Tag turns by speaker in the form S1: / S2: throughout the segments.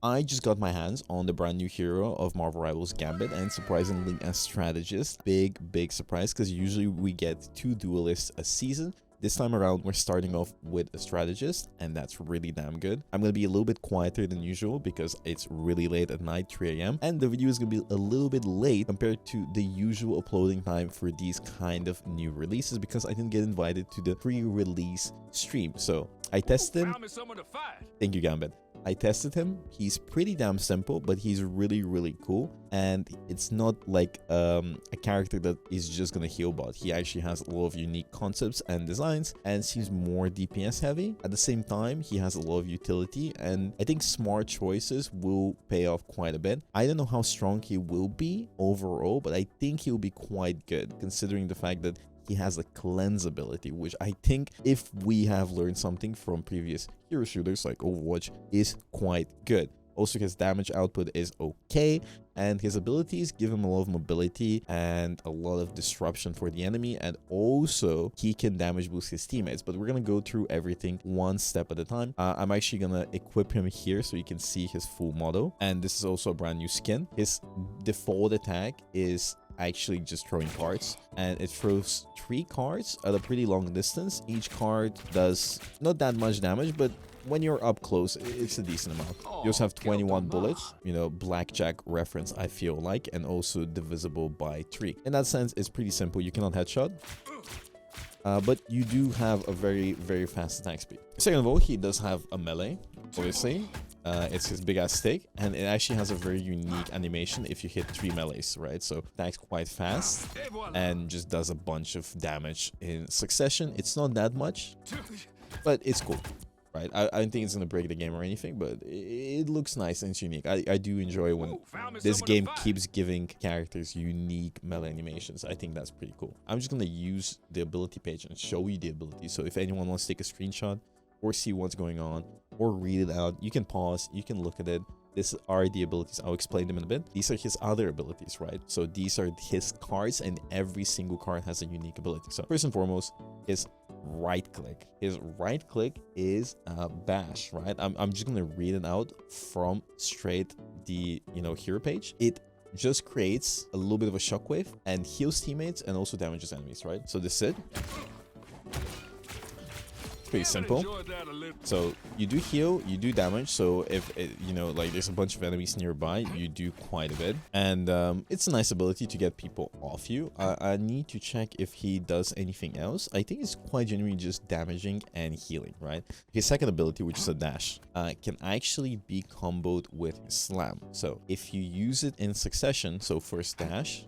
S1: I just got my hands on the brand new hero of Marvel Rivals Gambit, and surprisingly a strategist. Big surprise, because usually we get 2 duelists a season. This time around, we're starting off with a strategist, and that's really damn good. I'm going to be a little bit quieter than usual because it's really late at night, 3 a.m. And the video is going to be a little bit late compared to the usual uploading time for these kind of new releases, because I didn't get invited to the pre-release stream. So I tested him. Thank you, Gambit. I tested him. He's pretty damn simple, but he's really cool. And it's not like a character that is just gonna heal bot. He actually has a lot of unique concepts and designs, and seems more DPS heavy. At the same time, he has a lot of utility, and I think smart choices will pay off quite a bit. I don't know how strong he will be overall, but I think he'll be quite good, considering the fact that he has a cleanse ability, which I think, if we have learned something from previous hero shooters like Overwatch, is quite good. Also, his damage output is okay, and his abilities give him a lot of mobility and a lot of disruption for the enemy, and also he can damage boost his teammates. But we're gonna go through everything one step at a time. I'm actually gonna equip him here so you can see his full model, and this is also a brand new skin. His default attack is actually just throwing cards, and it throws 3 cards at a pretty long distance. Each card does not that much damage, but when you're up close, it's a decent amount. You also have 21 bullets, you know, blackjack reference, I feel like, and also divisible by 3. In that sense, it's pretty simple. You cannot headshot, but you do have a very fast attack speed. Second of all, he does have a melee, obviously. It's his big ass stick, and it actually has a very unique animation if you hit 3 melees, right? So attacks quite fast and just does a bunch of damage in succession. It's not that much, but it's cool, right? I don't think it's gonna break the game or anything, but it looks nice and it's unique. I do enjoy when this game keeps giving characters unique melee animations. I think that's pretty cool. I'm just gonna use the ability page and show you the ability, so if anyone wants to take a screenshot or see what's going on or read it out, you can pause, you can look at it. These are the abilities. I'll explain them in a bit. These are his other abilities, right? So these are his cards, and every single card has a unique ability. So first and foremost, his right click. His right click is bash, right? I'm just gonna read it out from straight the hero page. It just creates a little bit of a shockwave and heals teammates and also damages enemies, right? So this is it. Pretty simple. So you do heal, you do damage. So if like there's a bunch of enemies nearby, you do quite a bit, and it's a nice ability to get people off you. I need to check if he does anything else. I think it's quite genuinely just damaging and healing, right? His second ability, which is a dash, can actually be comboed with slam. So if you use it in succession, so first dash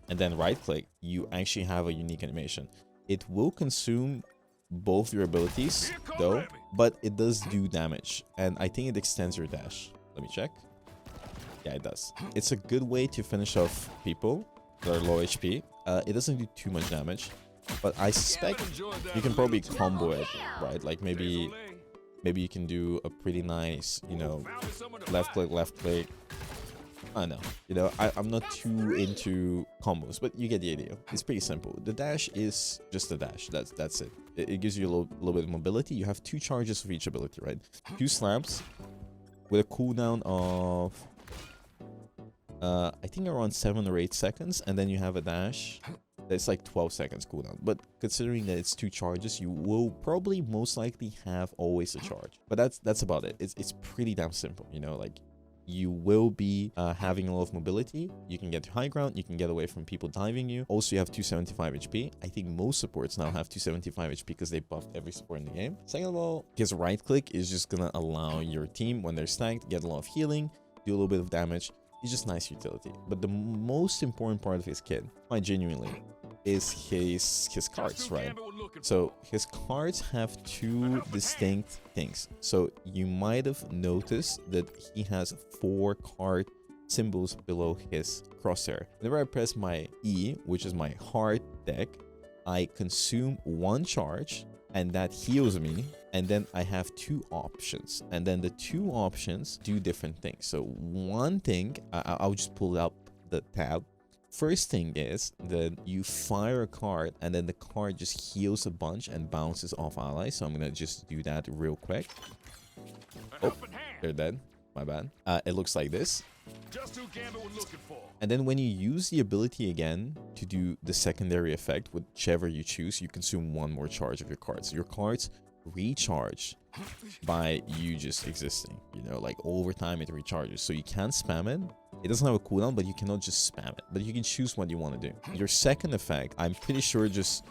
S1: and then right click, you actually have a unique animation. It will consume both your abilities though, but it does do damage, and I think it extends your dash. Let me check. Yeah, it does. It's a good way to finish off people that are low HP. It doesn't do too much damage, but I suspect you can probably combo it, right? Like maybe you can do a pretty nice, left click. I know, I'm not too into combos, but you get the idea. It's pretty simple. The dash is just a dash. That's it. It gives you a little bit of mobility. You have 2 charges of each ability, right? 2 slams with a cooldown of I think around 7 or 8 seconds, and then you have a dash that's like 12 seconds cooldown. But considering that it's 2 charges, you will probably most likely have always a charge. But that's about it. It's pretty damn simple, like you will be having a lot of mobility. You can get to high ground, you can get away from people diving you. Also, you have 275 HP. I think most supports now have 275 HP because they buffed every support in the game. Second of all, his right click is just gonna allow your team, when they're stacked, get a lot of healing, do a little bit of damage. It's just nice utility. But the most important part of his kit, quite genuinely, is his cards, right? So his cards have 2 distinct things. So you might have noticed that he has 4 card symbols below his crosshair. Whenever I press my E, which is my heart deck, I consume 1 charge, and that heals me. And then I have 2 options, and then the 2 options do different things. So one thing, I'll just pull up the tab. First thing is that you fire a card, and then the card just heals a bunch and bounces off allies. So I'm gonna just do that real quick. Oh, they're dead. My bad. It looks like this.
S2: Just who Gambit was looking for.
S1: And then when you use the ability again to do the secondary effect, whichever you choose, you consume one more charge of your cards. Your cards recharge by you just existing. You know, like over time it recharges. So you can't spam it. It doesn't have a cooldown, but you cannot just spam it. But you can choose what you want to do. Your second effect, I'm pretty sure just,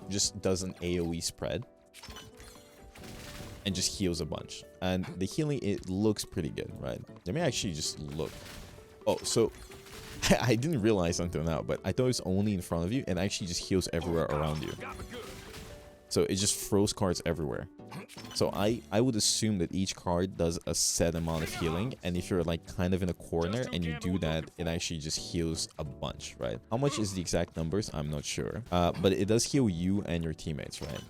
S1: just does an AoE spread. And just heals a bunch. And the healing, it looks pretty good, right? Let me actually just look. Oh, so I didn't realize until now, but I thought it was only in front of you and actually just heals everywhere around you. So it just throws cards everywhere. So I would assume that each card does a set amount of healing. And if you're like kind of in a corner and you do that, it actually just heals a bunch, right? How much is the exact numbers? I'm not sure. But it does heal you and your teammates, right?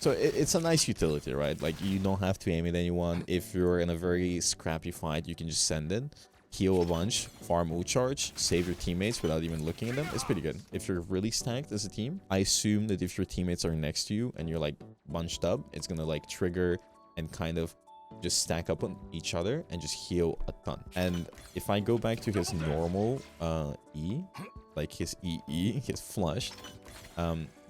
S1: So it's a nice utility, right? Like, you don't have to aim at anyone. If you're in a very scrappy fight, you can just send it, heal a bunch, farm ult charge, save your teammates without even looking at them. It's pretty good. If you're really stacked as a team, I assume that if your teammates are next to you and you're like bunched up, it's gonna like trigger and kind of just stack up on each other and just heal a ton. And if I go back to his normal E, like his EE, his flush,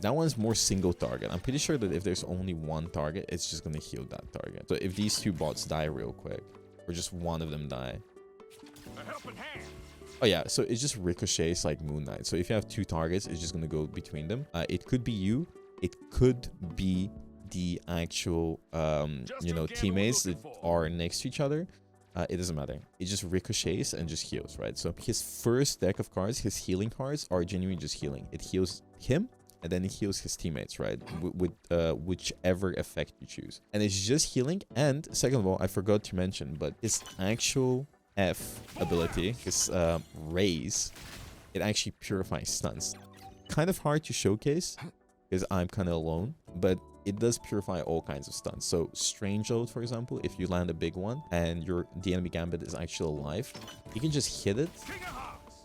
S1: that one's more single target. I'm pretty sure that if there's only one target, it's just gonna heal that target. So if these two bots die real quick, or just one of them die. Oh yeah, so it just ricochets like Moon Knight. So if you have two targets, it's just gonna go between them. It could be you. It could be the actual, teammates that are next to each other. It doesn't matter. It just ricochets and just heals, right? So his first deck of cards, his healing cards, are genuinely just healing. It heals him, and then it heals his teammates, right? With whichever effect you choose. And it's just healing. And second of all, I forgot to mention, but his actual F ability, his raise, it actually purifies stuns. Kind of hard to showcase because I'm kind of alone, but it does purify all kinds of stuns. So Strange Load, for example, if you land a big one and the enemy Gambit is actually alive, you can just hit it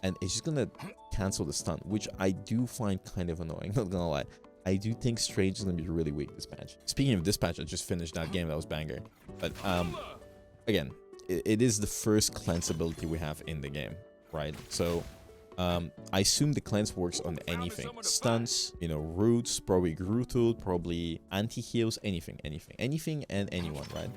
S1: and it's just gonna cancel the stun, which I do find kind of annoying, not gonna lie. I do think Strange is gonna be really weak this patch. Speaking of this patch, I just finished that game. That was banger. But again, it is the first cleanse ability we have in the game, right? So I assume the cleanse works on anything. Stuns, you know, roots, probably Grutul, probably anti-heals, anything and anyone, right?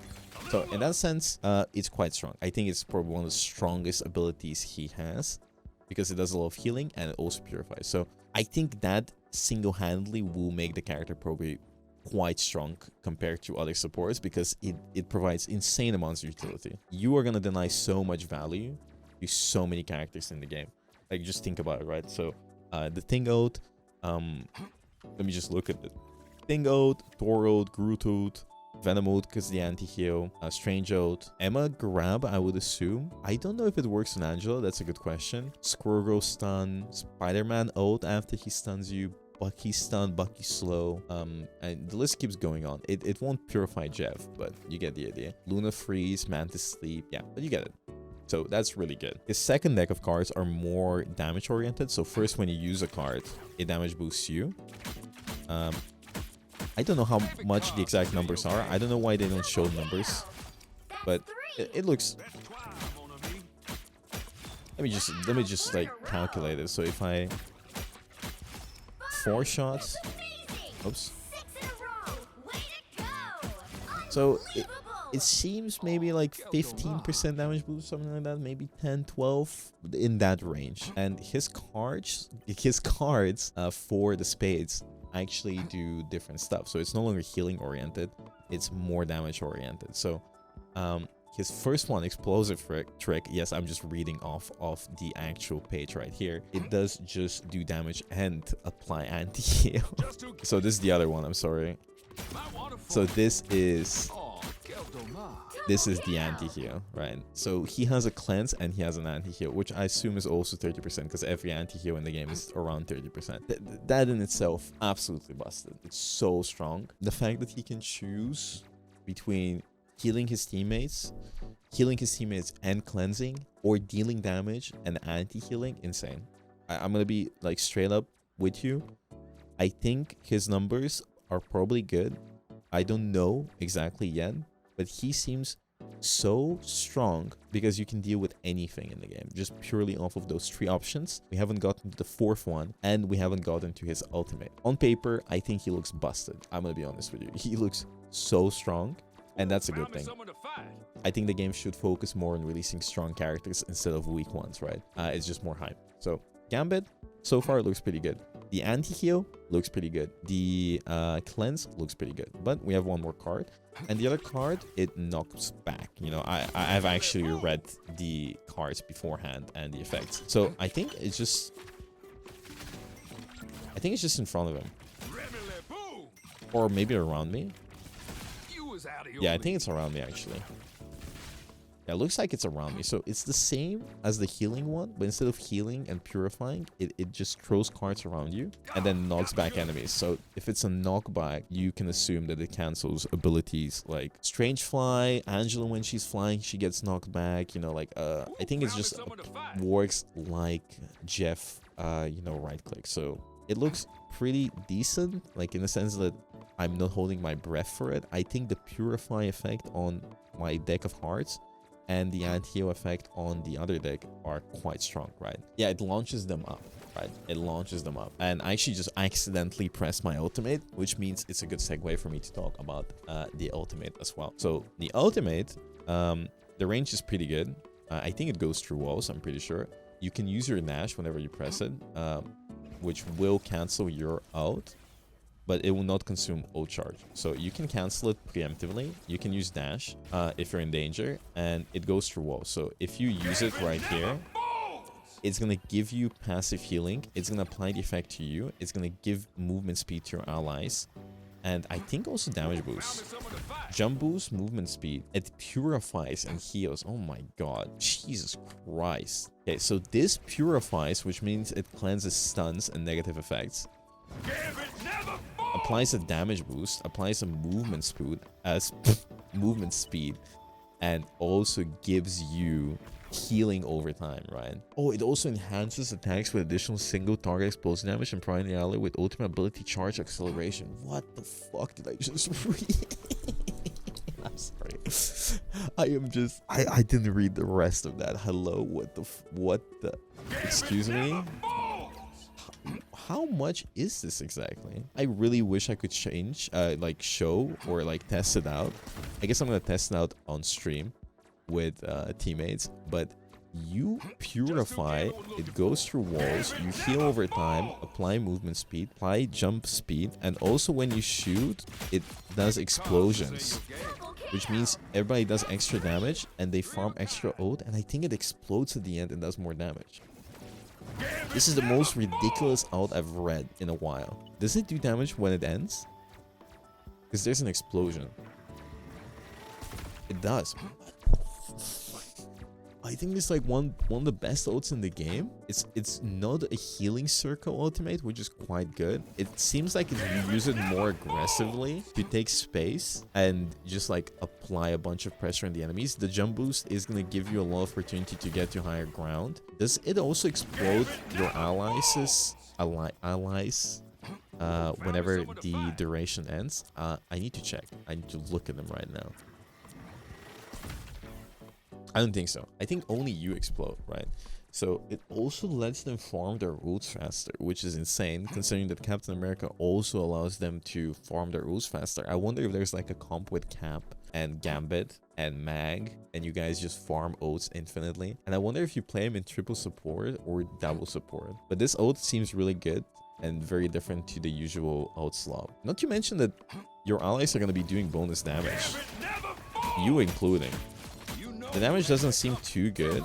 S1: So in that sense, it's quite strong. I think it's probably one of the strongest abilities he has because it does a lot of healing and it also purifies. So I think that single-handedly will make the character probably quite strong compared to other supports because it provides insane amounts of utility. You are going to deny so much value to so many characters in the game. Like, just think about it, right? So the Thing Ode, let me just look at it. Thing Ode, Thor Ode, Groot Ode, Venom Ode because the anti-heal, Strange Ode, Emma Grab, I would assume. I don't know if it works on Angela, that's a good question. Squirrel Stun, Spider-Man Ode after he stuns you, Bucky Stun, Bucky Slow, and the list keeps going on. It won't purify Jeff, but you get the idea. Luna Freeze, Mantis Sleep, yeah, but you get it. So that's really good. His second deck of cards are more damage oriented. So first, when you use a card, it damage boosts you. I don't know how much the exact numbers are. I don't know why they don't show numbers, but it looks. Let me just like calculate it. So if I 4 shots, oops. So it seems maybe like 15% damage boost, something like that, maybe 10, 12, in that range. And his cards for the spades actually do different stuff. So it's no longer healing oriented, it's more damage oriented. So his first one, Explosive Trick, yes, I'm just reading off of the actual page right here. It does just do damage and apply anti-heal. So this is the other one, I'm sorry. So this is the anti-heal, right? So he has a cleanse and he has an anti-heal, which I assume is also 30% because every anti-heal in the game is around 30%. That in itself, absolutely busted. It's so strong. The fact that he can choose between healing his teammates and cleansing, or dealing damage and anti-healing, insane. I'm gonna be like straight up with you. I think his numbers are probably good, I don't know exactly yet, but he seems so strong because you can deal with anything in the game just purely off of those 3 options. We haven't gotten to the 4th one, and we haven't gotten to his ultimate. On paper, I think he looks busted. I'm gonna be honest with you. He looks so strong, and that's a good thing. I think the game should focus more on releasing strong characters instead of weak ones, right? It's just more hype. So Gambit, so far it looks pretty good. The anti-heal looks pretty good. The cleanse looks pretty good. But we have one more card. And the other card, it knocks back. You know, I've actually read the cards beforehand and the effects. So I think it's just in front of him. Or maybe around me. Yeah, I think it's around me actually. Yeah, it looks like it's around me. So it's the same as the healing one, but instead of healing and purifying, it just throws cards around you and then knocks back enemies. So if it's a knockback, you can assume that it cancels abilities like Strange Fly, Angela when she's flying, she gets knocked back, you know, like I think it's just works like Jeff you know, right click. So it looks pretty decent, like in the sense that I'm not holding my breath for it. I think the purify effect on my deck of hearts and the anti-heal effect on the other deck are quite strong, right? Yeah, it launches them up, right? It launches them up. And I actually just accidentally pressed my ultimate, which means it's a good segue for me to talk about the ultimate as well. So the ultimate, the range is pretty good. I think it goes through walls, I'm pretty sure. You can use your dash whenever you press it, which will cancel your ult, but it will not consume ult charge. So you can cancel it preemptively. You can use dash if you're in danger, and it goes through walls. So if you use it right here, it's gonna give you passive healing. It's gonna apply the effect to you. It's gonna give movement speed to your allies, and I think also damage boost, jump boost, movement speed. It purifies and heals. Oh my god, Jesus Christ. Okay, so this purifies, which means it cleanses stuns and negative effects. Applies a damage boost, applies a movement speed and also gives you healing over time, right? Oh, it also enhances attacks with additional single target explosive damage and providing the ally with ultimate ability charge acceleration. What the fuck did I just read? I'm sorry. I didn't read the rest of that. Hello, what the excuse me? How much is this exactly? I really wish I could change, like show or like test it out. I guess I'm gonna test it out on stream with teammates. But you purify, it goes through walls, you heal over time, apply movement speed, apply jump speed, and also when you shoot, it does explosions, which means everybody does extra damage and they farm extra ult, and I think it explodes at the end and does more damage. This is the most ridiculous ult I've read in a while. Does it do damage when it ends? Because there's an explosion. It does. I think it's like one of the best ults in the game. It's not a healing circle ultimate, which is quite good. It seems like if you use it more aggressively to take space and just like apply a bunch of pressure on the enemies, the jump boost is gonna give you a lot of opportunity to get to higher ground. Does it also explode your allies whenever the duration ends? I need to check. I need to look at them right now. I don't think so. I think only you explode, right? So it also lets them farm their ults faster, which is insane considering that Captain America also allows them to farm their ults faster. I wonder if there's like a comp with Cap and Gambit and Mag and you guys just farm ults infinitely. And I wonder if you play him in triple support or double support. But this ult seems really good and very different to the usual ult slot. Not to mention that your allies are going to be doing bonus damage, you including. The damage doesn't seem too good.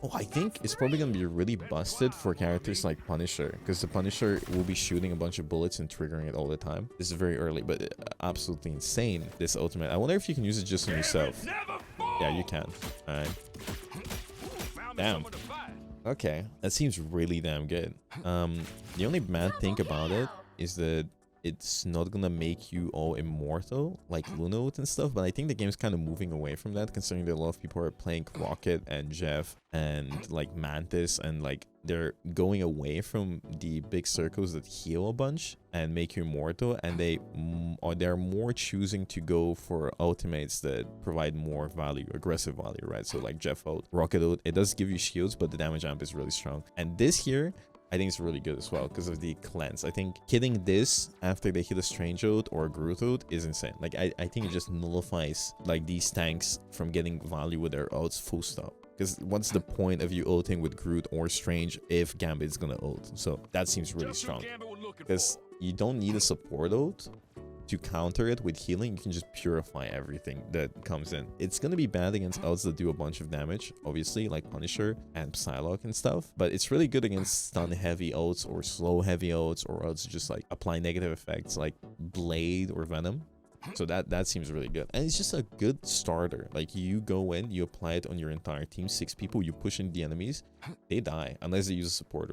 S1: Oh, I think it's probably going to be really busted for characters like Punisher, because the Punisher will be shooting a bunch of bullets and triggering it all the time. This is very early, but absolutely insane, this ultimate. I wonder if you can use it just on yourself. Yeah, you can. Alright. Damn. Okay, that seems really damn good. The only bad thing about it is that it's not gonna make you all immortal like Lunote and stuff, but I think the game's kind of moving away from that, considering that a lot of people are playing Rocket and Jeff and like Mantis, and like they're going away from the big circles that heal a bunch and make you immortal, and they're more choosing to go for ultimates that provide more value, aggressive value, right? So like Jeff ult, Rocket ult, it does give you shields, but the damage amp is really strong. And this here, I think it's really good as well because of the cleanse. I think hitting this after they hit a Strange ult or a Groot ult is insane. Like I think it just nullifies like these tanks from getting value with their ults full stop. Because what's the point of you ulting with Groot or Strange if Gambit's gonna ult? So that seems really strong. Because you don't need a support ult to counter it with healing. You can just purify everything that comes in. It's gonna be bad against ults that do a bunch of damage, obviously, like Punisher and Psylocke and stuff, but it's really good against stun heavy ults or slow heavy ults, or ults just like apply negative effects like Blade or Venom. So that seems really good, and it's just a good starter. Like you go in, you apply it on your entire team, 6 people, you push in the enemies, they die unless they use a support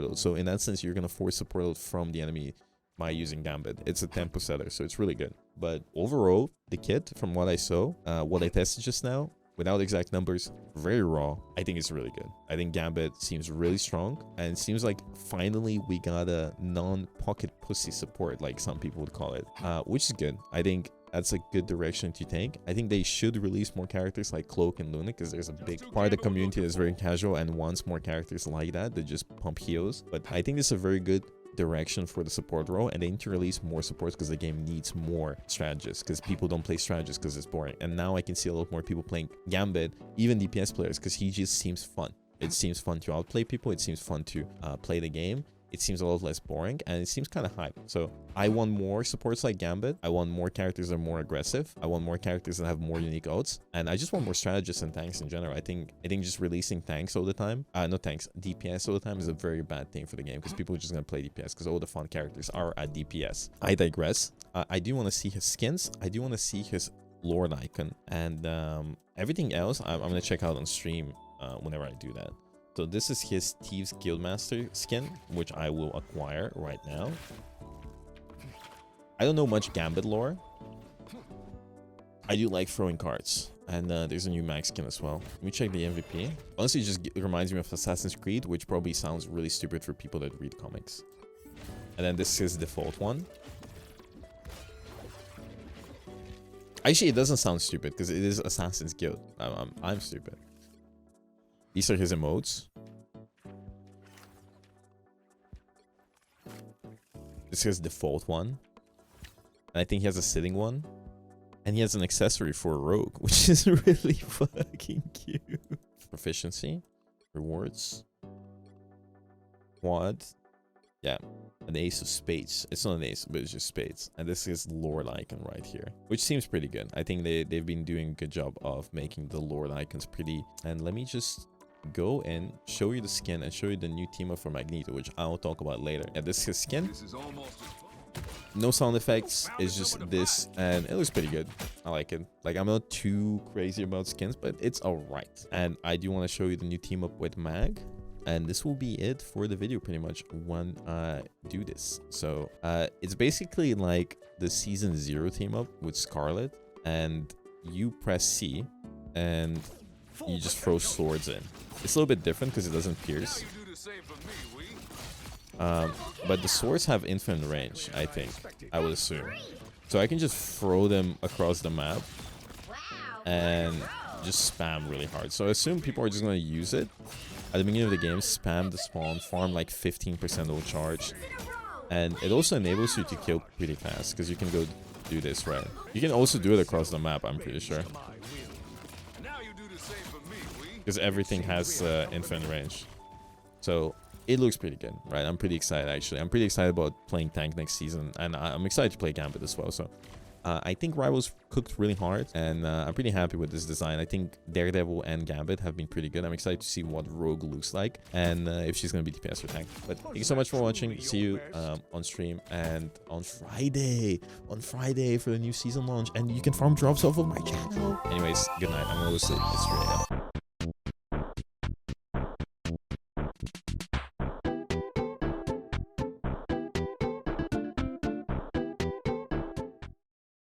S1: ult. So in that sense, you're gonna force support ult from the enemy by using Gambit. It's a tempo setter, so it's really good. But overall, the kit, from what I saw, what I tested just now, without exact numbers, very raw, I think it's really good. I think Gambit seems really strong, and it seems like finally we got a non-pocket pussy support, like some people would call it, which is good. I think that's a good direction to take. I think they should release more characters like Cloak and Luna, because there's a big part of the community that's very casual and wants more characters like that just pump heals. But I think it's a very good direction for the support role, and they need to release more supports because the game needs more strategists, because people don't play strategists because it's boring. And now I can see a lot more people playing Gambit, even DPS players, because he just seems fun. It seems fun to outplay people. It seems fun to play the game. It seems a lot less boring, and it seems kind of hype. So I want more supports like Gambit. I want more characters that are more aggressive. I want more characters that have more unique ults, and I just want more strategists and tanks in general. I think just releasing tanks all the time, not tanks, DPS all the time is a very bad thing for the game, because people are just gonna play DPS because all the fun characters are at DPS. I digress. I do want to see his skins. I do want to see his Lord icon, and everything else I'm gonna check out on stream whenever I do that. So this is his Thieves Guildmaster skin, which I will acquire right now. I don't know much Gambit lore. I do like throwing cards, and there's a new max skin as well. Let me check the MVP. Honestly, it just reminds me of Assassin's Creed, which probably sounds really stupid for people that read comics. And then this is the default one. Actually, it doesn't sound stupid because it is Assassin's Guild. I'm stupid. These are his emotes. This is his default one. And I think he has a sitting one. And he has an accessory for a rogue, which is really fucking cute. Proficiency. Rewards. Quad. Yeah. An ace of spades. It's not an ace, but it's just spades. And this is Lord icon right here, which seems pretty good. I think they've been doing a good job of making the Lord icons pretty. And let me just go and show you the skin and show you the new team up for Magneto, which I'll talk about later. And this is his skin. No sound effects, it's just this, and it looks pretty good. I like it. Like, I'm not too crazy about skins, but it's alright. And I do want to show you the new team up with Mag, and this will be it for the video pretty much when I do this. So it's basically like the season 0 team up with Scarlet, and you press C and you just throw swords in. It's a little bit different because it doesn't pierce. But the swords have infinite range, I think. I would assume. So I can just throw them across the map and just spam really hard. So I assume people are just going to use it at the beginning of the game, spam the spawn, farm like 15% ult charge. And it also enables you to kill pretty fast because you can go do this, right? You can also do it across the map, I'm pretty sure. Because everything has infinite range. So it looks pretty good, right? I'm pretty excited, actually. I'm pretty excited about playing tank next season, and I'm excited to play Gambit as well. So I think Rivals cooked really hard, and I'm pretty happy with this design. I think Daredevil and Gambit have been pretty good. I'm excited to see what Rogue looks like, and if she's going to be DPS or tank. But thank you so much for watching. See you on stream, and on Friday for the new season launch, and you can farm drops off of my channel. Anyways, good night. I'm going to go sleep. It's 3 a.m.